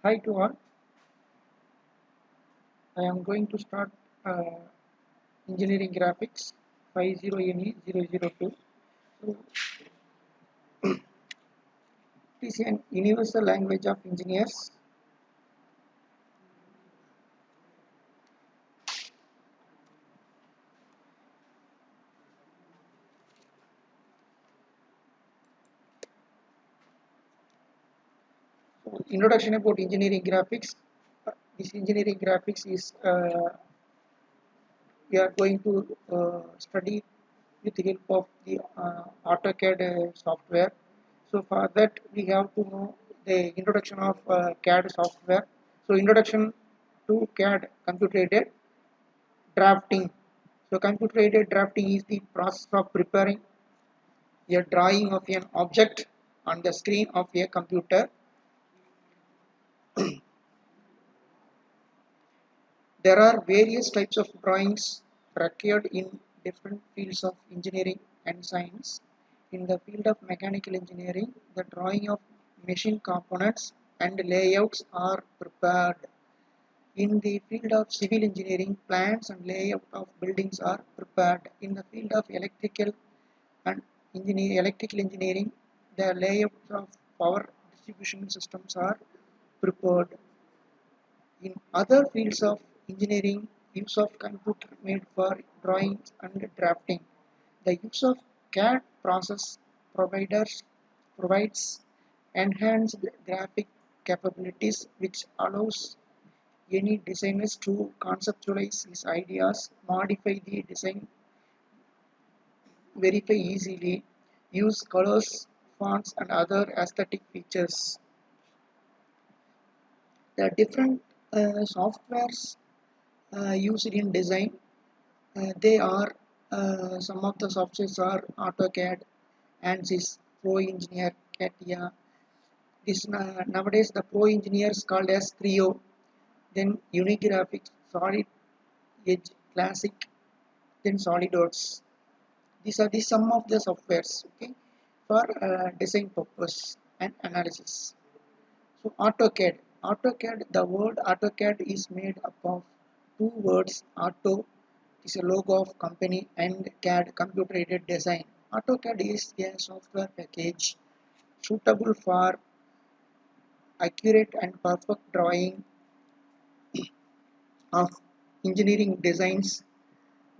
Hi to all. I am going to start engineering graphics 50NE002. So it is an universal language of engineers. So introduction about engineering graphics. This engineering graphics is we are going to study with the help of the AutoCAD software. So for that we have to know the introduction of CAD software. So introduction to CAD computer aided drafting. So computer aided drafting is the process of preparing a drawing of an object on the screen of a computer. There are various types of drawings required in different fields of engineering and science. In the field of mechanical engineering, the drawing of machine components and layouts are prepared. In the field of civil engineering, plans and layout of buildings are prepared. In the field of and electrical engineering, the layouts of power distribution systems are prepared. In other fields of engineering, use of computer made for drawings and drafting. The use of CAD process provides enhanced graphic capabilities which allows any designers to conceptualize his ideas, modify the design, verify easily, use colors, fonts, and other aesthetic features. The different softwares used in design, they are some of the softwares are AutoCAD, ANSYS, Pro Engineer, CATIA. This nowadays the Pro Engineer is called as Creo, then Unigraphics, Solid Edge, Classic, then SolidWorks. These are the some of the softwares, okay, for design purpose and analysis. So AutoCAD. AutoCAD, the word AutoCAD is made up of two words. Auto is a logo of company and CAD, computer aided design. AutoCAD is a software package suitable for accurate and perfect drawing of engineering designs.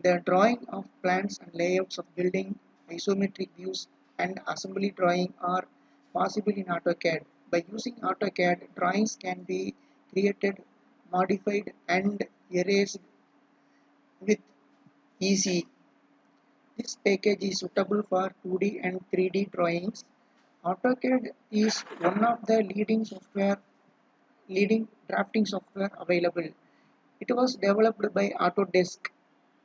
The drawing of plans and layouts of building, isometric views, and assembly drawing are possible in AutoCAD. By using AutoCAD, drawings can be created, modified, and erased with easy. This package is suitable for 2D and 3D drawings. AutoCAD is one of the leading drafting software available. It was developed by Autodesk.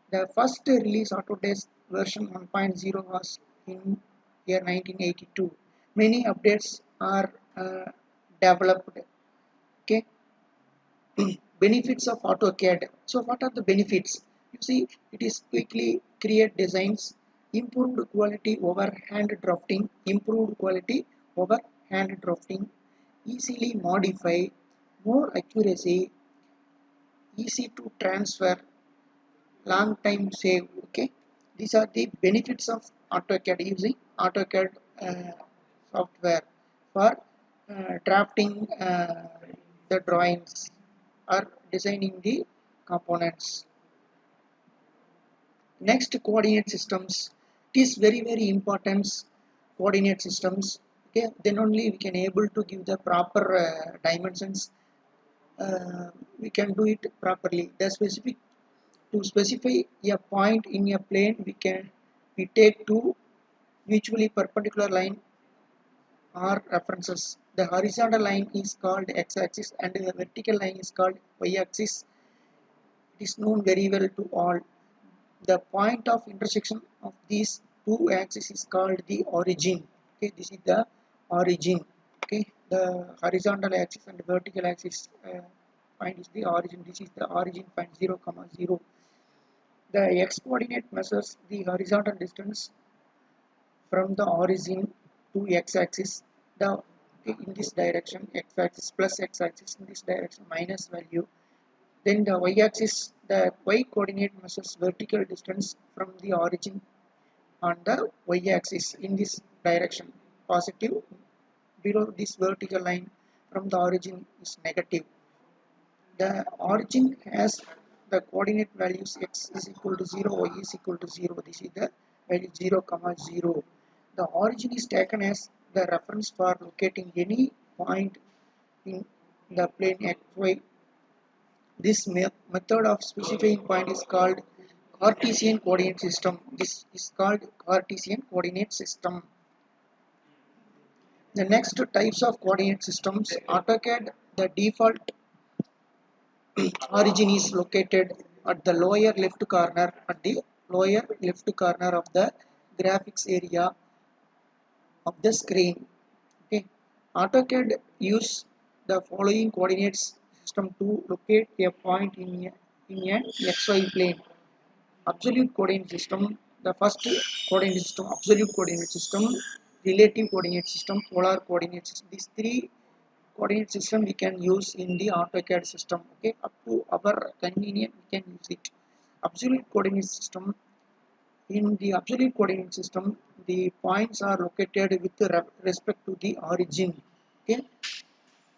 The first release Autodesk version 1.0 was in year 1982. Many updates are developed. Okay, benefits of AutoCAD. So, what are the benefits? You see, it is quickly create designs, improved quality over hand drafting, improved quality over hand drafting, easily modify, more accuracy, easy to transfer, long time save. Okay, these are the benefits of AutoCAD, using AutoCAD software for drafting the drawings or designing the components. Next, coordinate systems. It is very important. Coordinate systems, okay, then only we can able to give the proper dimensions. We can do it properly. The specific To specify a point in a plane, we take two mutually perpendicular line or references. The horizontal line is called x-axis and the vertical line is called y-axis. It is known very well to all. The point of intersection of these two axes is called the origin. Okay, this is the origin. Okay, the horizontal axis and the vertical axis point is the origin. This is the origin point 0, 0. The x-coordinate measures the horizontal distance from the origin to x-axis. The Okay, in this direction x-axis plus x-axis, in this direction minus value. Then the y-axis, the y coordinate measures vertical distance from the origin on the y-axis in this direction positive, below this vertical line from the origin is negative. The origin has the coordinate values x is equal to 0, y is equal to 0. This is the value 0, comma 0. The origin is taken as the reference for locating any point in the plane xy. This method of specifying point is called Cartesian coordinate system. This is called Cartesian coordinate system. The next types of coordinate systems, AutoCAD, the default origin is located at the lower left corner, of the graphics area of the screen. Okay, AutoCAD use the following coordinates system to locate a point in an xy plane. Absolute coordinate system, the first coordinate system, absolute coordinate system, relative coordinate system, polar coordinate system. These three coordinate system we can use in the AutoCAD system. Okay, up to our convenience we can use it. Absolute coordinate system, in the absolute coordinate system the points are located with respect to the origin. Okay,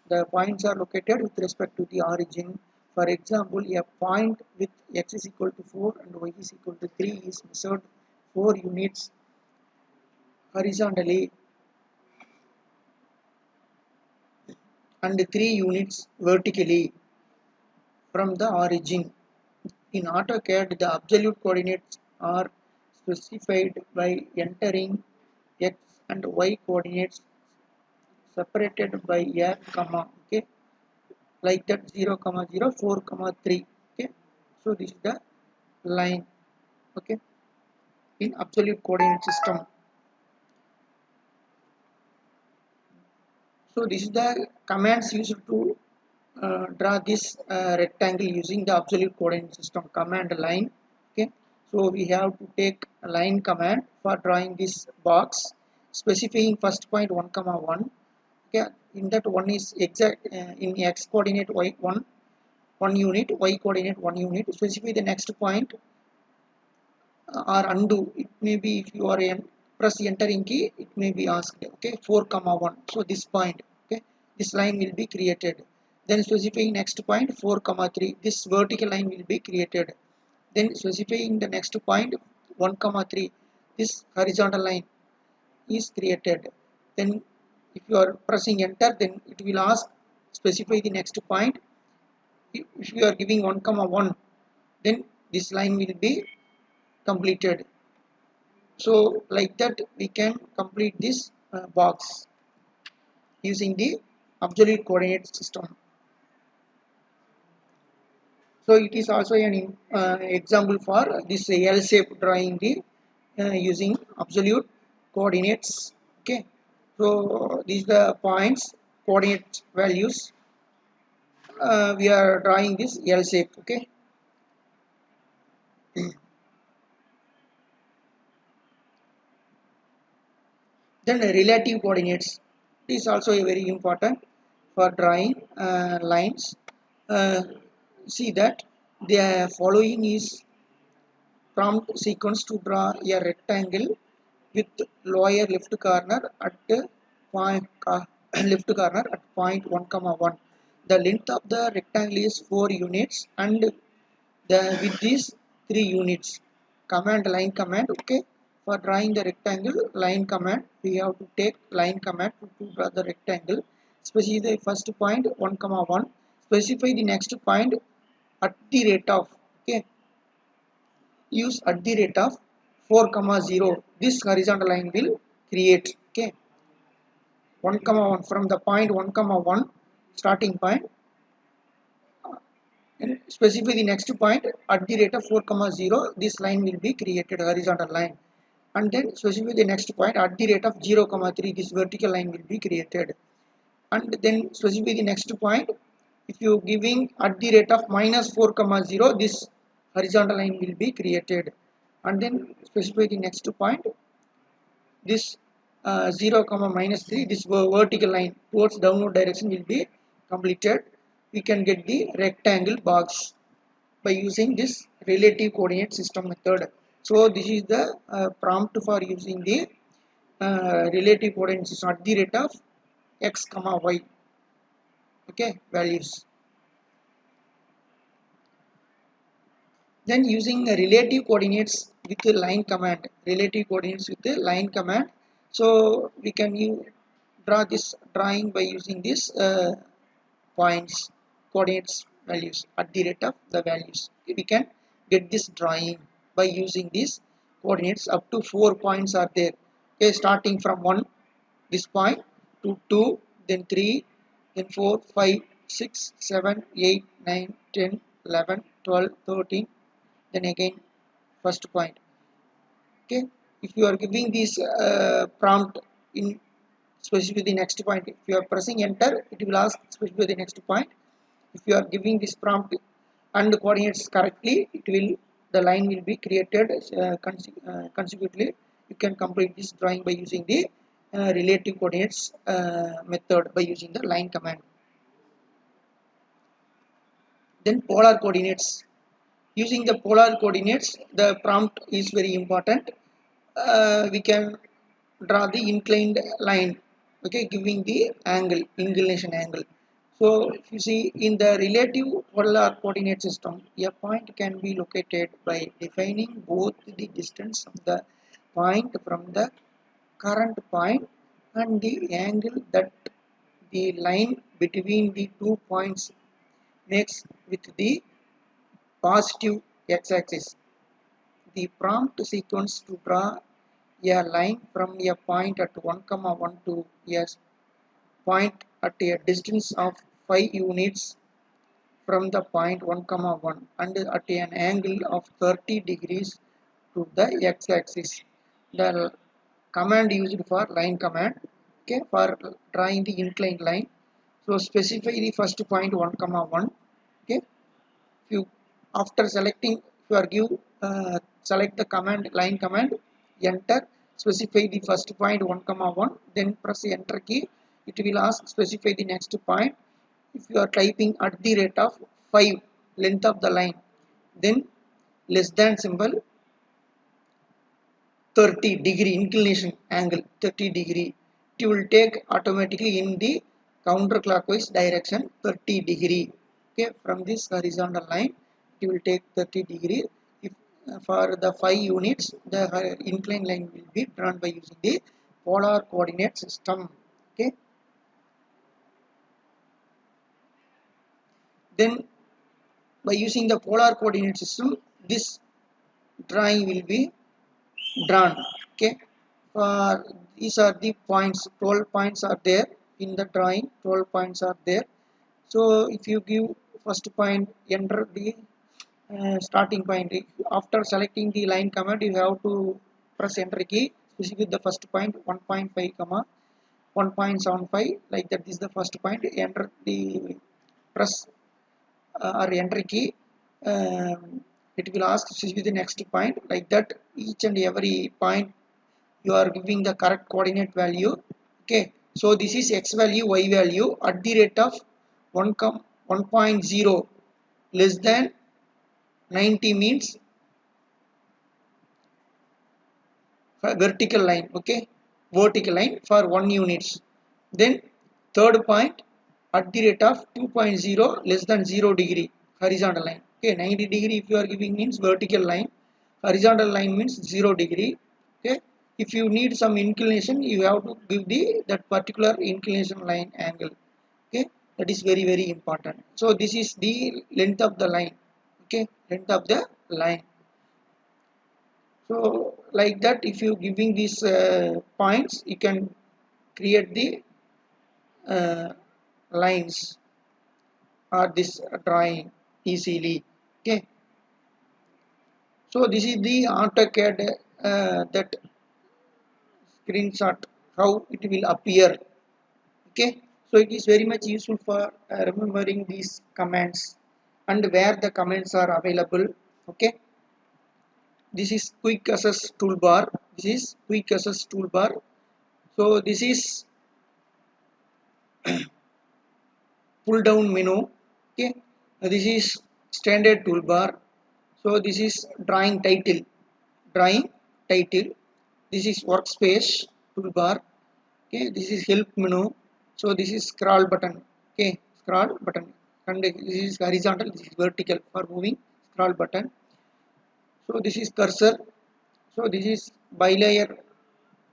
the points are located with respect to the origin. For example, a point with x is equal to 4 and y is equal to 3 is measured 4 units horizontally and 3 units vertically from the origin. In AutoCAD, the absolute coordinates are specified by entering x and y coordinates separated by a comma. Okay, like that 0, 0, 4, 3. Okay, so this is the line. Okay, in absolute coordinate system. So this is the commands used to draw this rectangle using the absolute coordinate system. Command line. Okay, so we have to take a line command for drawing this box, specifying first point 1, 1. Okay, in that one is exact in x coordinate y 1 unit, y coordinate 1 unit. Specify the next point or undo. It may be if you are press entering key, it may be asked. Okay, 4, 1. So this point. Okay, this line will be created. Then specifying next point 4, 3. This vertical line will be created. Then specifying the next point 1, 3. This horizontal line is created. Then if you are pressing enter, then it will ask specify the next point. If you are giving 1, 1, then this line will be completed. So like that we can complete this box using the absolute coordinate system. So it is also an example for this L shape drawing the using absolute coordinates. Okay, so these are the points, coordinate values. We are drawing this L shape. Okay, then relative coordinates is also a very important for drawing lines. Uh, See that the following is prompt sequence to draw a rectangle with lower left corner at point left corner at point 1, 1. The length of the rectangle is 4 units and the width is 3 units. Line command. Okay, for drawing the rectangle, line command, we have to take line command to draw the rectangle. Specify the first point 1, 1. Specify the next point at the rate of. Okay, use at the rate of 4, 0. This horizontal line will create. Okay, 1, 1 from the point 1, 1 starting point, and specify the next point at the rate of 4, 0. This line will be created, horizontal line. And then specify the next point at the rate of 0, 3. This vertical line will be created. And then specify the next point. If you giving at the rate of minus 4, 0, this horizontal line will be created. And then specify the next point. This 0 comma minus 3, this vertical line towards downward direction will be completed. We can get the rectangle box by using this relative coordinate system method. So this is the prompt for using the relative coordinate system at the rate of x comma y, okay, values. Then using relative coordinates with the line command, relative coordinates with the line command, so we can draw this drawing by using this points coordinates values at the rate of the values. We can get this drawing by using these coordinates. Up to 4 points are there, okay, starting from 1, this point, to 2, then 3, then 4, 5, 6, 7, 8, 9, 10, 11, 12, 13, then again first point. Okay, if you are giving this prompt in specify the next point, if you are pressing enter, it will ask specify the next point. If you are giving this prompt and the coordinates correctly, it will, the line will be created consecutively. You can complete this drawing by using the relative coordinates method by using the line command. Then polar coordinates. Using the polar coordinates, the prompt is very important. We can draw the inclined line, okay, giving the angle, inclination angle. So if you see in the relative polar coordinate system, a point can be located by defining both the distance of the point from the current point and the angle that the line between the 2 points makes with the positive x-axis. The prompt sequence to draw a line from a point at 1, 1 to a point at a distance of 5 units from the point 1, 1 and at an angle of 30 degrees to the x-axis. The command used for line command, okay, for drawing the inclined line. So specify the first point 1, 1, okay. You, after selecting, you are give select the command, line command, enter, specify the first point 1, 1, then press enter key. It will ask specify the next point. If you are typing at the rate of 5 length of the line, then less than symbol 30 degree inclination angle, 30 degree, it will take automatically in the counterclockwise direction 30 degree, okay. From this horizontal line it will take 30 degree. If for the 5 units, the inclined line will be drawn by using the polar coordinate system, okay. Then by using the polar coordinate system, this drawing will be drawn, okay. These are the points, 12 points are there in the drawing, 12 points are there. So if you give first point, enter the starting point. After selecting the line command, you have to press enter key, specify the first point 1.5 comma 1.75, like that. This is the first point. Enter the press or enter key. It will ask specify the next point, like that. Each and every point you are giving the correct coordinate value, okay. So this is x value, y value at the rate of 1.0 less than 90 means vertical line, okay, vertical line for 1 units. Then third point at the rate of 2.0 less than 0 degree horizontal line, okay. 90 degree if you are giving means vertical line, horizontal line means 0 degree, okay. If you need some inclination, you have to give the that particular inclination line angle, okay. That is very very important. So this is the length of the line, okay, length of the line. So like that, if you giving these points, you can create the uh, lines or this drawing easily, okay. So this is the AutoCAD that screenshot how it will appear, okay. So it is very much useful for remembering these commands and where the commands are available, okay. This is quick access toolbar, this is quick access toolbar. So this is pull down menu. Okay, this is standard toolbar. So this is drawing title. This is workspace toolbar. Okay, this is help menu. So this is scroll button. Okay, scroll button, and this is horizontal, this is vertical for moving scroll button. So this is cursor. So this is bilayer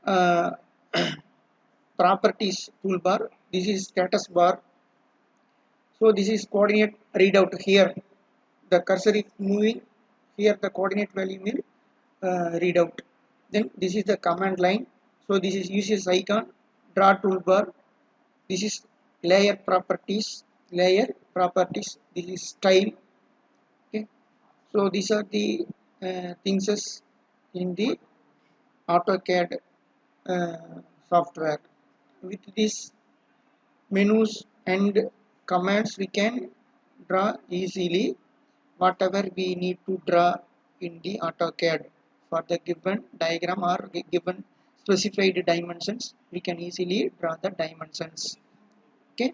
uh, properties toolbar. This is status bar. So this is coordinate readout. Here the cursor is moving, here the coordinate value will read out. Then this is the command line. So this is uses icon, draw toolbar. This is layer properties, this is style. Okay, so these are the things in the AutoCAD software. With these menus and commands, we can draw easily whatever we need to draw in the AutoCAD for the given diagram or given specified dimensions. We can easily draw the dimensions. Okay,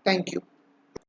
thank you.